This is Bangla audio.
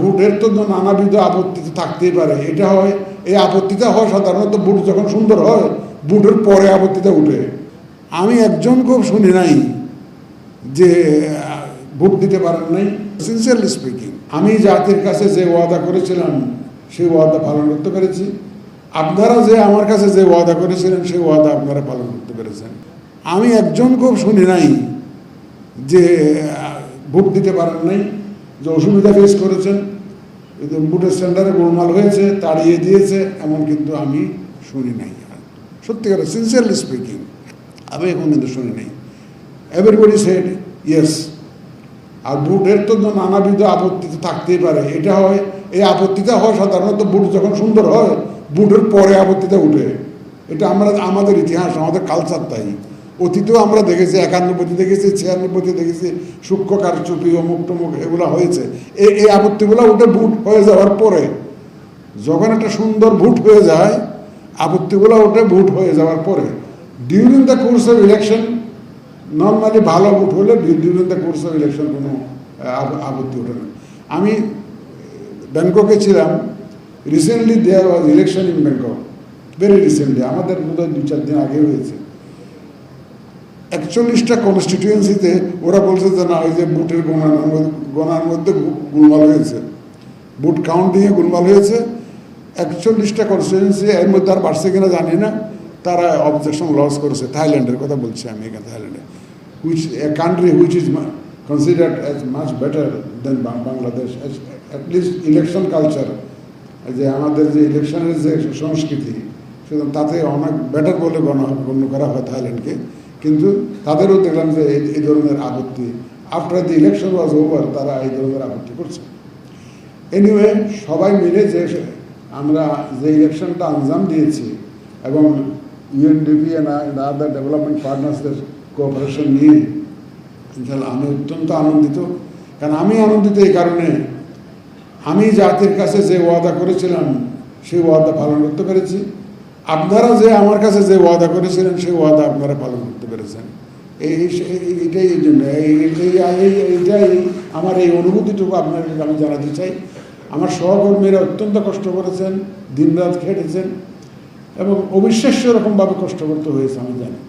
ভোটের তো নানাবিধ আপত্তি তো থাকতেই পারে। এটা হয়, এই আপত্তিটা হয় সাধারণত ভোট যখন সুন্দর হয়, ভোটের পরে আপত্তিটা উঠে। আমি একজনকেও শুনি নাই যে ভোট দিতে পারেন নাই। সিনসিয়ারলি স্পিকিং, আমি জাতির কাছে যে ওয়াদা করেছিলাম সেই ওয়াদা পালন করতে পেরেছি। আপনারা যে আমার কাছে যে ওয়াদা করেছিলেন সেই ওয়াদা আপনারা পালন করতে পেরেছেন। আমি একজনকেও শুনি নাই যে ভোট দিতে পারেন নাই, যে অসুবিধা ফেস করেছেন, ভোটের সেন্টারে গোলমাল হয়েছে, তাড়িয়ে দিয়েছে, এমন কিন্তু আমি শুনি নাই। সত্যিকার সিনসিয়ারলি স্পিকিং আমি এখন কিন্তু শুনি নাই। Everybody shed yes. আর ভোটের তো নানাবিধ আপত্তি তো থাকতেই পারে। এটা হয়, এই আপত্তিটা হয় সাধারণত ভোট যখন সুন্দর হয়, ভোটের পরে আপত্তিটা উঠে। এটা আমাদের ইতিহাস, আমাদের কালচার। তাই অতীতেও আমরা দেখেছি, 91-তে দেখেছি, 96-তে দেখেছি, সূক্ষ্ম কারচুপি, অমুক টমুক এগুলো হয়েছে। এই আপত্তিগুলো উঠে ভোট হয়ে যাওয়ার পরে, যখন একটা সুন্দর ভোট হয়ে যায়, আপত্তিগুলো উঠে ভোট হয়ে যাওয়ার পরে। During the course of election normally ভালো ভোট হলে during the course of election কোনো আপত্তি ওঠে না। আমি ব্যাংককে ছিলাম, recently there was election in Bangkok, very recently, আমাদের বোধহয় 2-4 দিন আগে হয়েছে। 41টা কনস্টিটিউয়েন্সিতে ওরা বলছে যে না, ওই যে ভোটের গণার মধ্যে গোলমাল হয়েছে, ভোট কাউন্টিংয়ে গোলমাল হয়েছে। 41টা কনস্টিটিউয়েন্সি, এর মধ্যে আর বাড়ছে কিনা জানি না, তারা অবজেকশন লস করেছে। থাইল্যান্ডের কথা বলছি আমি এখানে, থাইল্যান্ডে, which a country which is considered as much better then Bangladesh, at least election culture, যে আমাদের যে ইলেকশনের যে সংস্কৃতি, সুতরাং তাতে অনেক বেটার বলে গণ্য করা হয় থাইল্যান্ডকে। কিন্তু তাদেরও দেখলাম যে এই ধরনের আপত্তি, after the election was over, তারা এই ধরনের আপত্তি করছে। এনিওয়ে, সবাই মিলে যে আমরা যে ইলেকশনটা আঞ্জাম দিয়েছি এবং ইউএনডিপি এন্ড আদার ডেভেলপমেন্ট পার্টনার্সদের কোঅপারেশন নিয়ে, ইনশাআল্লাহ আমি অত্যন্ত আনন্দিত। কারণ আমি আনন্দিত এই কারণে, আমি জাতির কাছে যে ওয়াদা করেছিলাম সেই ওয়াদা পালন করতে পেরেছি। আপনারা যে আমার কাছে যে ওয়াদা করেছিলেন সেই ওয়াদা আপনারা পালন করতে পেরেছেন। এইটাই এই জন্য এইটাই আমার এই অনুভূতিটুকু আপনাকে আমি জানাতে চাই। আমার সহকর্মীরা অত্যন্ত কষ্ট করেছেন, দিনরাত খেটেছেন এবং অবিশ্বাস্য রকমভাবে কষ্ট করতে হয়েছে, আমি জানি।